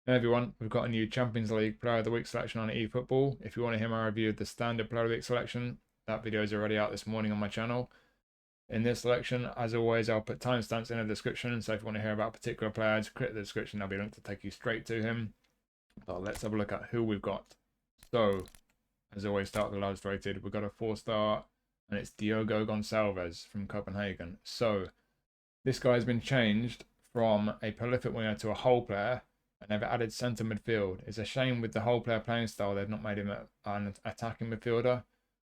Hey everyone, we've got a new Champions League Player of the Week selection on eFootball. If you want to hear my review of the standard Player of the Week selection, that video is already out this morning on my channel. In this selection, as always, I'll put timestamps in the description, so if you want to hear about particular players, click the description, there'll be a link to take you straight to him. But let's have a look at who we've got. So, as always, start with the lowest rated. We've got a 4-star, and it's Diogo Gonçalves from Copenhagen. So, this guy's been changed from a prolific winger to a whole player, and they've added centre midfield. It's a shame with the whole player playing style, they've not made him an attacking midfielder.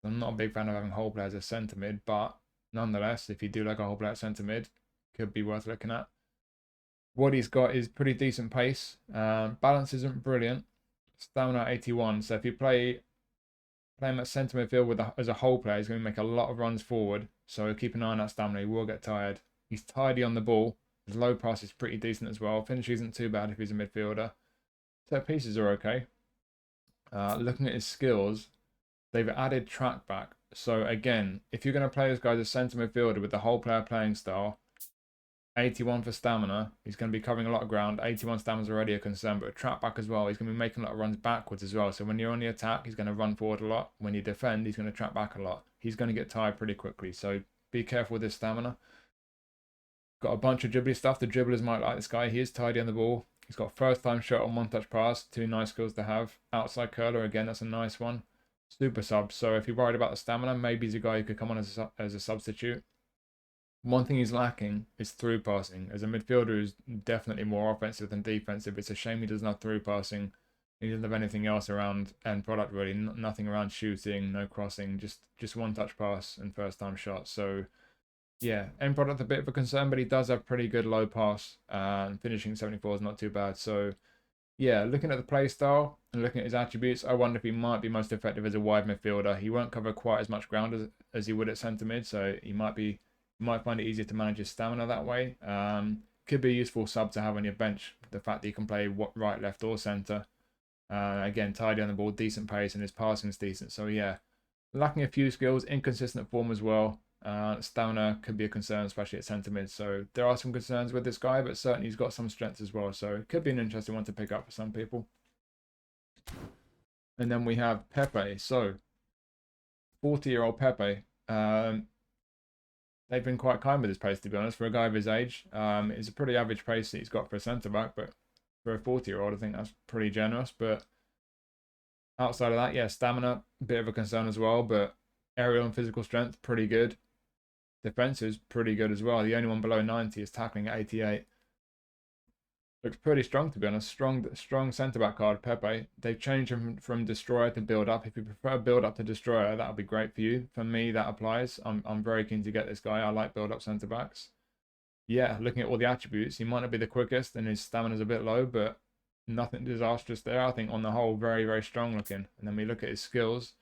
I'm not a big fan of having whole players as centre mid, but nonetheless, if you do like a whole player centre mid, could be worth looking at. What he's got is pretty decent pace. Balance isn't brilliant. Stamina 81. So if you play him at centre midfield as a whole player, he's going to make a lot of runs forward. So keep an eye on that stamina. He will get tired. He's tidy on the ball. His low pass is pretty decent as well. Finish isn't too bad if he's a midfielder. Set pieces are okay. Looking at his skills, they've added track back. So again, if you're going to play this guy as a centre midfielder with the whole player playing style, 81 for stamina. He's going to be covering a lot of ground. 81 stamina is already a concern, but a track back as well. He's going to be making a lot of runs backwards as well. So when you're on the attack, he's going to run forward a lot. When you defend, he's going to track back a lot. He's going to get tired pretty quickly. So be careful with his stamina. Got a bunch of dribbly stuff. The dribblers might like this guy. He is tidy on the ball. He's got first time shot on one-touch pass. Two nice skills to have. Outside curler, again, that's a nice one. Super sub. So if you're worried about the stamina, maybe he's a guy who could come on as a substitute. One thing he's lacking is through passing. As a midfielder who's definitely more offensive than defensive, it's a shame he doesn't have through passing. He doesn't have anything else around end product really. Nothing around shooting, no crossing, just one touch pass and first time shot. So yeah, end product a bit of a concern, but he does have pretty good low pass. And finishing 74 is not too bad. So yeah, looking at the play style and looking at his attributes, I wonder if he might be most effective as a wide midfielder. He won't cover quite as much ground as he would at centre mid, so he might find it easier to manage his stamina that way. Could be a useful sub to have on your bench. The fact that he can play right, left, or centre. Again, tidy on the ball, decent pace, and his passing is decent. So yeah, lacking a few skills, inconsistent form as well. Stamina could be a concern, especially at centre mid. So there are some concerns with this guy, but certainly he's got some strengths as well. So it could be an interesting one to pick up for some people. And then we have Pepe. So 40-year-old Pepe. They've been quite kind with his pace, to be honest. For a guy of his age, it's a pretty average pace that he's got for a centre back, but for a 40-year-old, I think that's pretty generous. But outside of that, yeah, stamina, bit of a concern as well, but aerial and physical strength, pretty good. Defense is pretty good as well. The only one below 90 is tackling at 88. Looks pretty strong, to be honest. Strong centre-back card, Pepe. They've changed him from destroyer to build up. If you prefer build up to destroyer, that'll be great for you. For me, that applies. I'm very keen to get this guy. I like build up centre-backs. Yeah, looking at all the attributes, he might not be the quickest and his stamina's a bit low, but nothing disastrous there. I think on the whole, very, very strong looking. And then we look at his skills.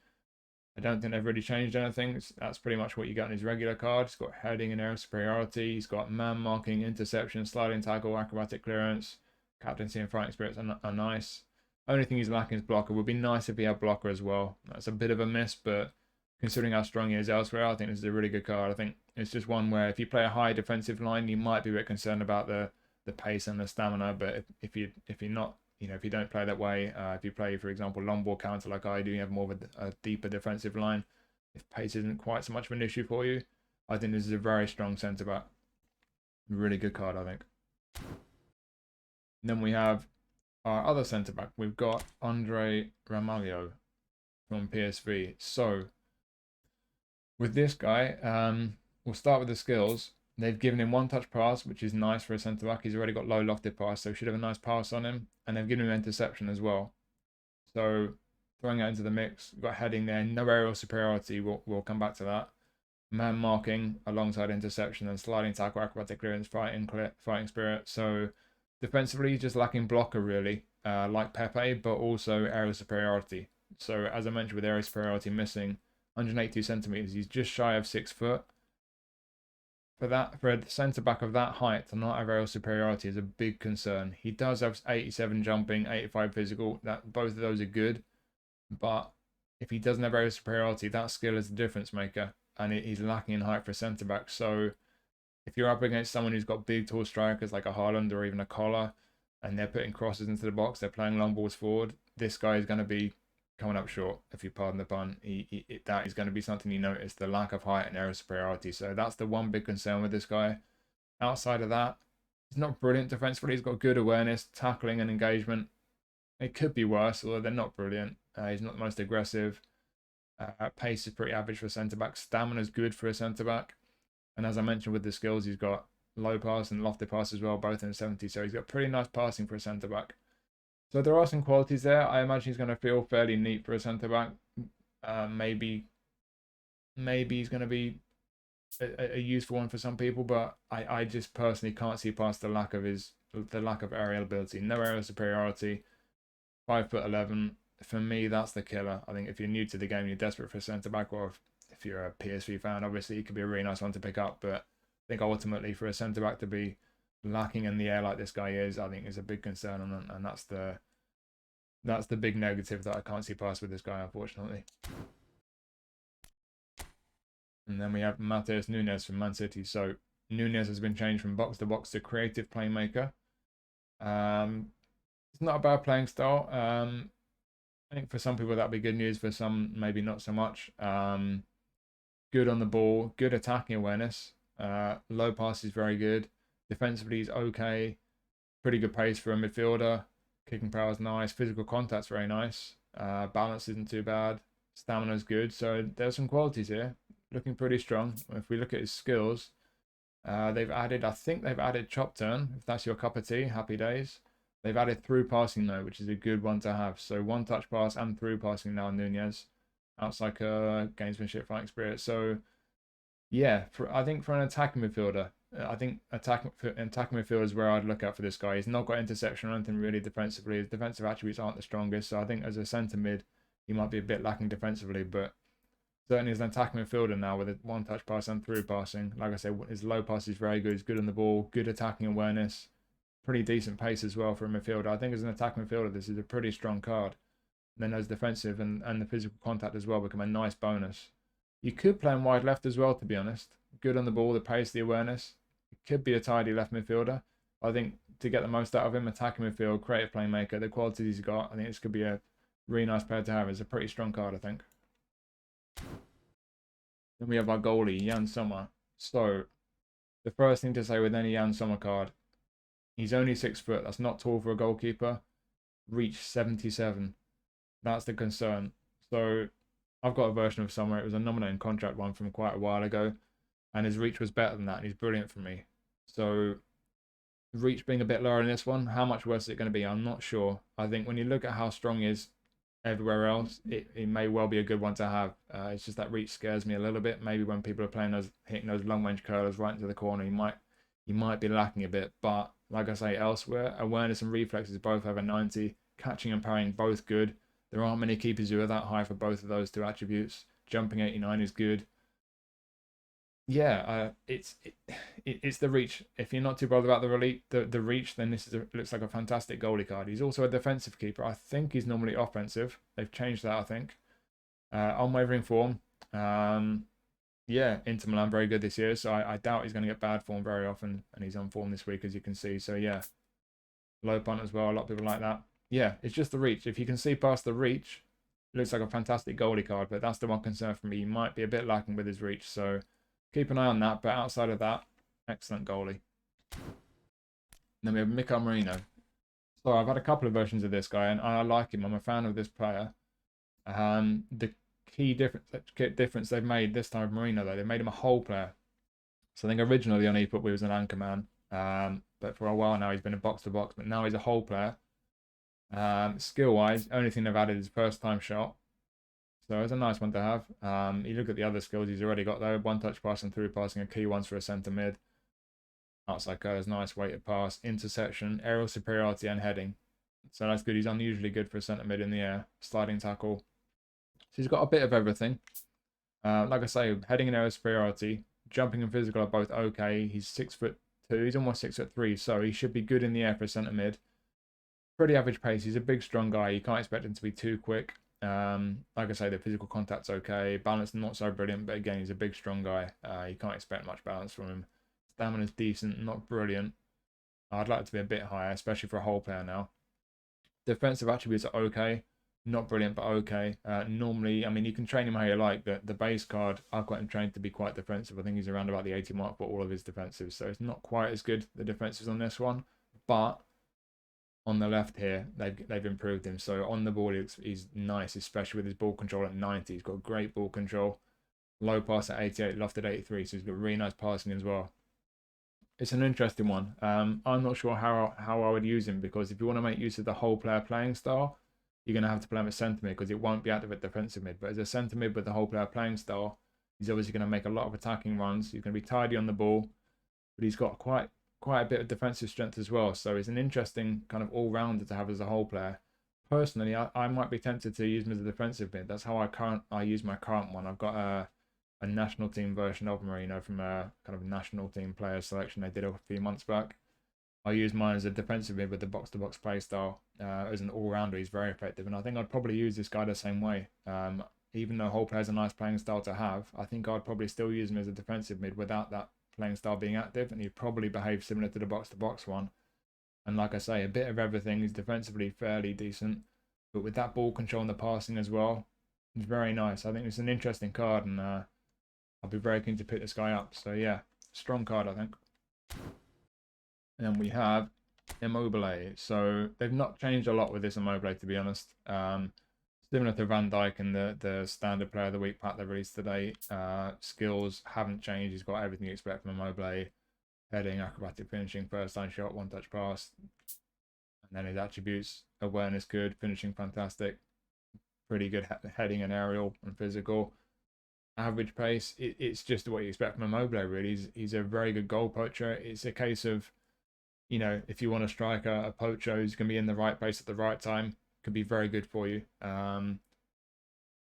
I don't think they've really changed anything. That's pretty much what you got in his regular card. He's got heading and aerial superiority. He's got man marking, interception, sliding tackle, acrobatic clearance. Captaincy and fighting spirits are nice. Only thing he's lacking is blocker. Would be nice if he had blocker as well. That's a bit of a miss, but considering how strong he is elsewhere, I think this is a really good card. I think it's just one where if you play a high defensive line, you might be a bit concerned about the pace and the stamina. But if you're not, if you don't play that way, if you play, for example, long ball counter like I do, you have more of a deeper defensive line. If pace isn't quite so much of an issue for you, I think this is a very strong centre back. Really good card, I think. And then we have our other centre back. We've got André Ramalho from PSV. So with this guy, we'll start with the skills. They've given him one touch pass, which is nice for a centre back. He's already got low lofted pass, so he should have a nice pass on him. And they've given him interception as well. So throwing that into the mix, we've got heading there. No aerial superiority. We'll come back to that. Man marking alongside interception and sliding tackle, acrobatic clearance, fighting spirit. So defensively, he's just lacking blocker really, like Pepe, but also aerial superiority. So as I mentioned, with aerial superiority missing, 182 centimeters, he's just shy of 6 foot. For a centre back of that height to not have aerial superiority is a big concern. He does have 87 jumping, 85 physical. That both of those are good, but if he doesn't have aerial superiority, that skill is the difference maker, and he's lacking in height for a centre back. So if you're up against someone who's got big, tall strikers like a Haaland or even a Collar, and they're putting crosses into the box, they're playing long balls forward, this guy is going to be coming up short, if you pardon the pun. That is going to be something you notice, the lack of height and aerial superiority. So that's the one big concern with this guy. Outside of that, he's not brilliant defensively. He's got good awareness, tackling, and engagement. It could be worse, although they're not brilliant. He's not the most aggressive. Pace is pretty average for a centre-back. Stamina is good for a centre-back. And as I mentioned with the skills, he's got low pass and lofted pass as well, both in the 70s. So he's got pretty nice passing for a centre-back. So there are some qualities there. I imagine he's going to feel fairly neat for a centre-back. Maybe he's going to be a useful one for some people, but I just personally can't see past the lack of aerial ability. No aerial superiority. 5'11". For me, that's the killer. I think if you're new to the game, you're desperate for a centre-back, or if you're a PSV fan, obviously it could be a really nice one to pick up. But I think ultimately for a centre-back to be lacking in the air like this guy is, I think is a big concern, and that's the big negative that I can't see past with this guy, unfortunately. And then we have Matheus Nunes from Man City. So Nunes has been changed from box to box to creative playmaker. It's not a bad playing style. I think for some people that'd be good news. For some, maybe not so much. Good on the ball, good attacking awareness. Low pass is very good. Defensively, he's okay. Pretty good pace for a midfielder. Kicking power is nice. Physical contact's very nice. Balance isn't too bad. Stamina's good. So there's some qualities here. Looking pretty strong. If we look at his skills, I think they've added chop turn. If that's your cup of tea, happy days. They've added through passing though, which is a good one to have. So one touch pass and through passing now, Nunes. Outside gamesmanship, fighting spirit. So yeah, I think for an attacking midfielder, I think attacking midfielder is where I'd look at for this guy. He's not got interception or anything really defensively. His defensive attributes aren't the strongest. So I think as a centre mid, he might be a bit lacking defensively, but certainly as an attacking midfielder now with a one touch pass and through passing. Like I said, his low pass is very good. He's good on the ball, good attacking awareness. Pretty decent pace as well for a midfielder. I think as an attacking midfielder, this is a pretty strong card. And then as defensive and the physical contact as well become a nice bonus. You could play him wide left as well, to be honest. Good on the ball, the pace, the awareness. It could be a tidy left midfielder. I think to get the most out of him, attacking midfield, creative playmaker, the qualities he's got, I think this could be a really nice player to have. It's a pretty strong card, I think. Then we have our goalie, Jan Sommer. So, the first thing to say with any Jan Sommer card, he's only 6 foot. That's not tall for a goalkeeper. Reach 77. That's the concern. So I've got a version of Sommer. It was a nominating contract one from quite a while ago. And his reach was better than that. And he's brilliant for me. So reach being a bit lower in this one. How much worse is it going to be? I'm not sure. I think when you look at how strong he is everywhere else, it may well be a good one to have. It's just that reach scares me a little bit. Maybe when people are playing hitting those long range curlers right into the corner, he might be lacking a bit. But like I say, elsewhere, awareness and reflexes both have a 90. Catching and parrying both good. There aren't many keepers who are that high for both of those two attributes. Jumping 89 is good. Yeah, it's the reach. If you're not too bothered about the reach, then this looks like a fantastic goalie card. He's also a defensive keeper. I think he's normally offensive. They've changed that, I think. Unwavering form. Yeah, Inter Milan very good this year, so I doubt he's going to get bad form very often, and he's on form this week, as you can see. So yeah, low punt as well. A lot of people like that. Yeah, it's just the reach. If you can see past the reach, it looks like a fantastic goalie card, but that's the one concern for me. He might be a bit lacking with his reach, so keep an eye on that. But outside of that, excellent goalie. Then we have Merino. So I've had a couple of versions of this guy, and I like him. I'm a fan of this player. The key difference they've made this time with Merino, though, they made him a whole player. So I think originally on eFootball he was an anchor man, but for a while now he's been a box to box, but now he's a whole player. Skill wise, only thing they've added is first time shot, so it's a nice one to have. You look at the other skills he's already got though: one touch pass and through passing are key ones for a centre mid. Outside curls, nice weighted pass, interception, aerial superiority, and heading. So that's good. He's unusually good for a centre mid in the air. Sliding tackle. So he's got a bit of everything. Like I say, heading and aerial superiority, jumping and physical are both okay. He's 6'2". He's almost 6'3", so he should be good in the air for a centre mid. Pretty average pace. He's a big, strong guy. You can't expect him to be too quick. Like I say, the physical contact's okay. Balance not so brilliant, but again, he's a big, strong guy. You can't expect much balance from him. Stamina's decent, not brilliant. I'd like it to be a bit higher, especially for a whole player now. Defensive attributes are okay. Not brilliant, but okay. Normally, I mean, you can train him how you like, but the base card, I've got him trained to be quite defensive. I think he's around about the 80 mark for all of his defensives. So it's not quite as good, the defensives on this one. But on the left here, they've improved him. So on the ball, he's nice, especially with his ball control at 90. He's got great ball control. Low pass at 88, lofted 83. So he's got really nice passing as well. It's an interesting one. I'm not sure how I would use him, because if you want to make use of the whole player playing style, you're going to have to play him at centre mid, because it won't be active at defensive mid. But as a centre mid with the whole player playing style, he's obviously going to make a lot of attacking runs. He's going to be tidy on the ball, but he's got quite a bit of defensive strength as well. So it's an interesting kind of all-rounder to have as a whole player. Personally, I might be tempted to use him as a defensive mid. That's how I use my current one. I've got a national team version of Merino from a kind of national team player selection they did a few months back. I use mine as a defensive mid with the box-to-box play style. As an all-rounder, he's very effective, and I think I'd probably use this guy the same way. Even though whole player's a nice playing style to have, I think I'd probably still use him as a defensive mid without that playing style being active, and he'd probably behave similar to the box-to-box one. And like I say, a bit of everything. He's defensively fairly decent, but with that ball control and the passing as well, it's very nice. I think it's an interesting card, and I'll be very keen to pick this guy up. So yeah, strong card, I think. And then we have Immobile. So they've not changed a lot with this Immobile, to be honest. Similar to Van Dijk and the standard player of the week pack they released today. Skills haven't changed. He's got everything you expect from Immobile. Heading, acrobatic finishing, first time shot, one touch pass. And then his attributes: awareness good, finishing fantastic, pretty good heading and aerial and physical. Average pace, it's just what you expect from Immobile, really. He's a very good goal poacher. It's a case of, you know, if you want a striker, a poacher who's going to be in the right place at the right time, could be very good for you.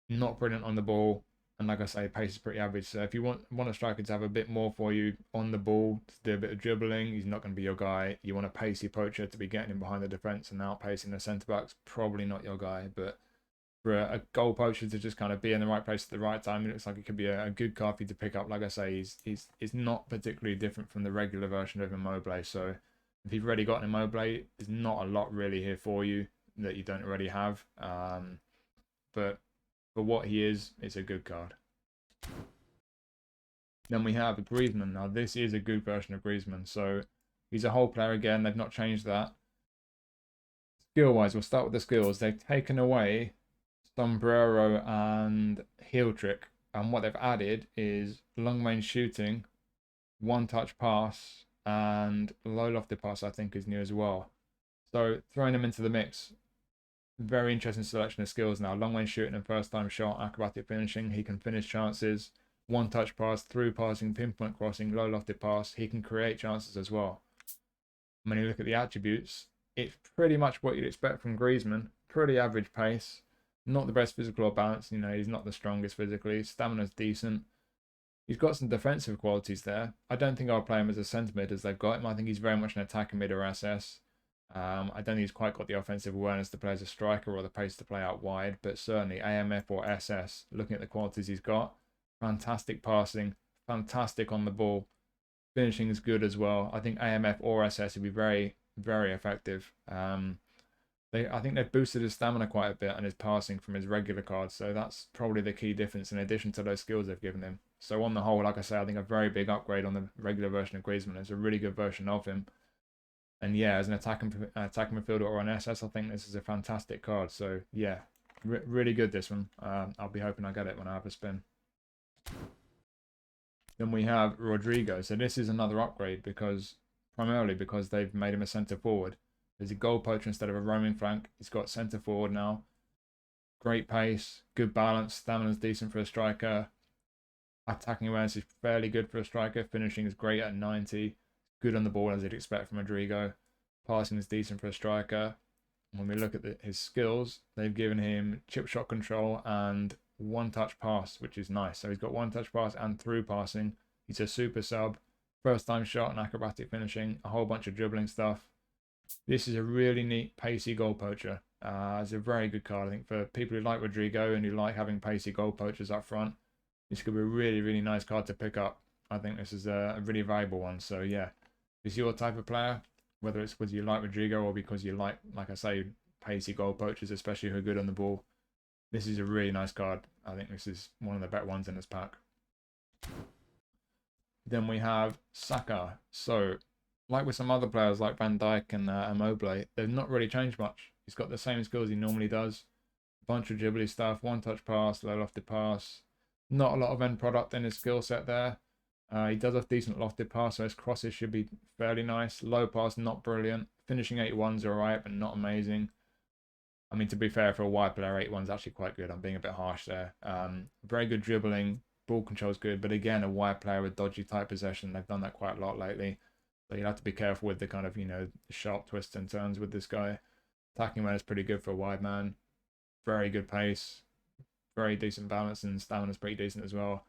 Not brilliant on the ball, and like I say, pace is pretty average. So if you want a striker to have a bit more for you on the ball, to do a bit of dribbling, he's not going to be your guy. You want a pacey poacher to be getting him behind the defence and outpacing the centre-backs, probably not your guy. But for a goal poacher to just kind of be in the right place at the right time, it looks like it could be a good card for you to pick up. Like I say, he's not particularly different from the regular version of Immobile. So if you've already got an Immobile, there's not a lot really here for you that you don't already have. But for what he is, it's a good card. Then we have Griezmann. Now this is a good version of Griezmann. So he's a whole player again. They've not changed that. Skill-wise, we'll start with the skills. They've taken away sombrero and heel trick, and what they've added is long range shooting, one touch pass, and low lofted pass, I think, is new as well. So throwing them into the mix, very interesting selection of skills now. Long range shooting and first time shot, acrobatic finishing, he can finish chances, one touch pass, through passing, pinpoint crossing, low lofted pass, he can create chances as well. When you look at the attributes, it's pretty much what you'd expect from Griezmann. Pretty average pace, not the best physical or balance. You know, he's not the strongest physically. Stamina's decent. He's got some defensive qualities there. I don't think I'll play him as a centre mid as they've got him. I think he's very much an attacking mid or SS. I don't think he's quite got the offensive awareness to play as a striker or the pace to play out wide, but certainly AMF or SS, looking at the qualities he's got, fantastic passing, fantastic on the ball, finishing is good as well. I think AMF or SS would be very, very effective. I think they've boosted his stamina quite a bit and his passing from his regular cards, so that's probably the key difference in addition to those skills they've given him. So on the whole, like I say, I think a very big upgrade on the regular version of Griezmann. It's a really good version of him. And yeah, as an attacking midfielder or an SS, I think this is a fantastic card. So yeah, really good this one. I'll be hoping I get it when I have a spin. Then we have Rodrygo. So this is another upgrade primarily because they've made him a centre forward. There's a goal poacher instead of a roaming flank. He's got centre forward now. Great pace, good balance, stamina's decent for a striker. Attacking awareness is fairly good for a striker. Finishing is great at 90. Good on the ball as you'd expect from Rodrygo. Passing is decent for a striker. When we look at his skills, they've given him chip shot control and one touch pass, which is nice. So he's got one touch pass and through passing. He's a super sub. First time shot and acrobatic finishing. A whole bunch of dribbling stuff. This is a really neat pacey goal poacher. It's a very good card, I think, for people who like Rodrygo and who like having pacey goal poachers up front. This could be a really, really nice card to pick up. I think this is a really valuable one. So yeah, if it's your type of player, whether it's because you like Rodrygo or because you like I say, pacey goal poachers, especially who are good on the ball. This is a really nice card. I think this is one of the better ones in this pack. Then we have Saka. So, like with some other players like Van Dijk and Immobile, they've not really changed much. He's got the same skills he normally does. A bunch of dribbly stuff, one-touch pass, low lofted pass. Not a lot of end product in his skill set there. He does have decent lofted pass, so his crosses should be fairly nice. Low pass, not brilliant. Finishing 81's alright, but not amazing. I mean, to be fair, for a wide player, 81's actually quite good. I'm being a bit harsh there. Very good dribbling. Ball control's good, but again, a wide player with dodgy tight possession. They've done that quite a lot lately. So you have to be careful with the kind of, sharp twists and turns with this guy. Attacking man is pretty good for a wide man. Very good pace. Very decent balance, and stamina's pretty decent as well.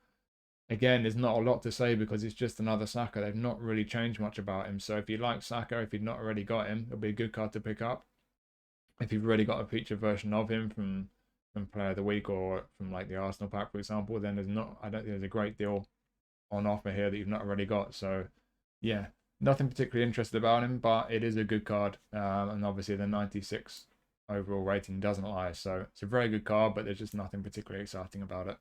Again, there's not a lot to say because it's just another Saka. They've not really changed much about him. So if you like Saka, if you've not already got him, it'll be a good card to pick up. If you've already got a feature version of him from Player of the Week or from like the Arsenal pack, for example, then I don't think there's a great deal on offer here that you've not already got. So yeah, nothing particularly interested about him, but it is a good card. And obviously the 96 overall rating doesn't lie. So it's a very good card, but there's just nothing particularly exciting about it.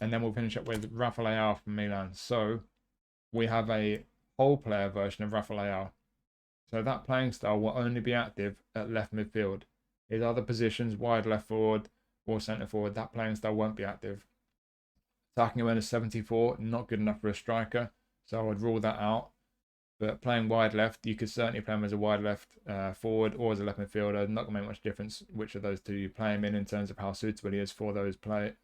And then we'll finish up with Rafael Leão from Milan. So we have a whole player version of Rafael Leão. So that playing style will only be active at left midfield. His other positions, wide left forward or centre forward, that playing style won't be active. Attacking awareness 74, not good enough for a striker, so I would rule that out. But playing wide left, you could certainly play him as a wide left forward or as a left midfielder. Not going to make much difference which of those two you play him in terms of how suitable he is for those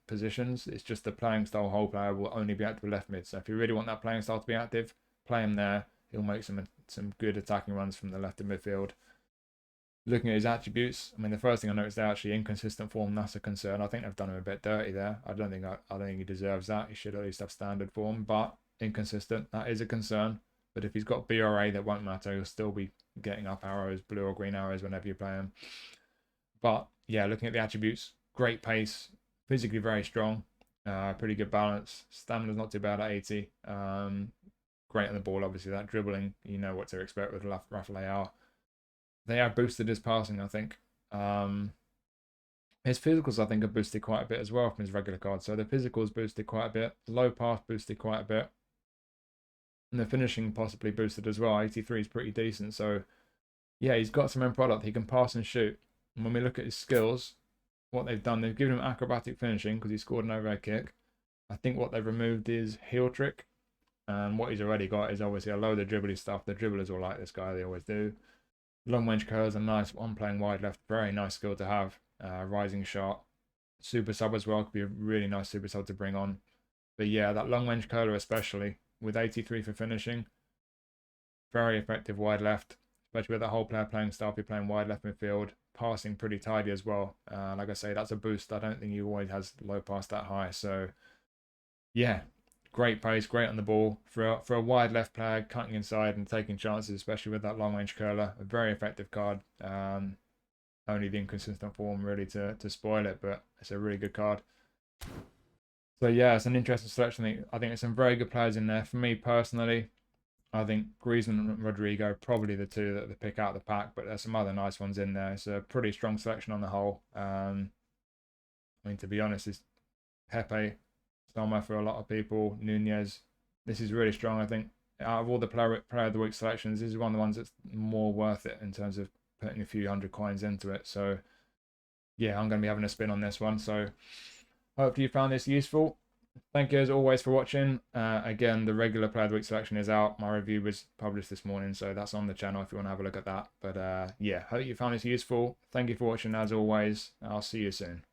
positions. It's just the playing style whole player will only be active left mid. So if you really want that playing style to be active, play him there. He'll make some good attacking runs from the left of midfield. Looking at his attributes, I mean, the first thing I noticed, they're actually inconsistent form. That's a concern. I think they've done him a bit dirty there. I don't think he deserves that. He should at least have standard form, but inconsistent, that is a concern. But if he's got BRA, that won't matter. He'll still be getting up arrows, blue or green arrows whenever you play him. But yeah, looking at the attributes, great pace, physically very strong, pretty good balance. Stamina's not too bad at 80. Great on the ball, obviously. That dribbling, you know what to expect with Rafael Leão. They have boosted his passing, I think. His physicals, I think, are boosted quite a bit as well from his regular card. So the physicals boosted quite a bit. Low pass boosted quite a bit. And the finishing possibly boosted as well. 83 is pretty decent. So, yeah, he's got some end product. He can pass and shoot. And when we look at his skills, what they've done, they've given him acrobatic finishing because he scored an overhead kick. I think what they've removed is heel trick. And what he's already got is obviously a load of dribbly stuff. The dribblers will like this guy. They always do. Long range curls are nice. One playing wide left. Very nice skill to have. Rising shot. Super sub as well. Could be a really nice super sub to bring on. But yeah, that long range curler especially, with 83 for finishing, very effective wide left, especially with that whole player playing style. If you're playing wide left midfield, passing pretty tidy as well. Like I say, that's a boost. I don't think he always has low pass that high. So yeah, great pace, great on the ball for a wide left player, cutting inside and taking chances, especially with that long range curler. A very effective card. Only the inconsistent form really to spoil it, but it's a really good card. So yeah, it's an interesting selection. I think there's some very good players in there. For me personally, I think Griezmann and Rodrygo are probably the two that they pick out of the pack, but there's some other nice ones in there. It's a pretty strong selection on the whole. I mean, to be honest, it's Pepe, Sommer for a lot of people, Nunes. This is really strong, I think. Out of all the player of the week selections, this is one of the ones that's more worth it in terms of putting a few hundred coins into it. So yeah, I'm going to be having a spin on this one. So hopefully you found this useful. Thank you as always for watching. Again, the regular player of the week selection is out. My review was published this morning, so that's on the channel if you want to have a look at that. But yeah, hope you found this useful. Thank you for watching as always. I'll see you soon.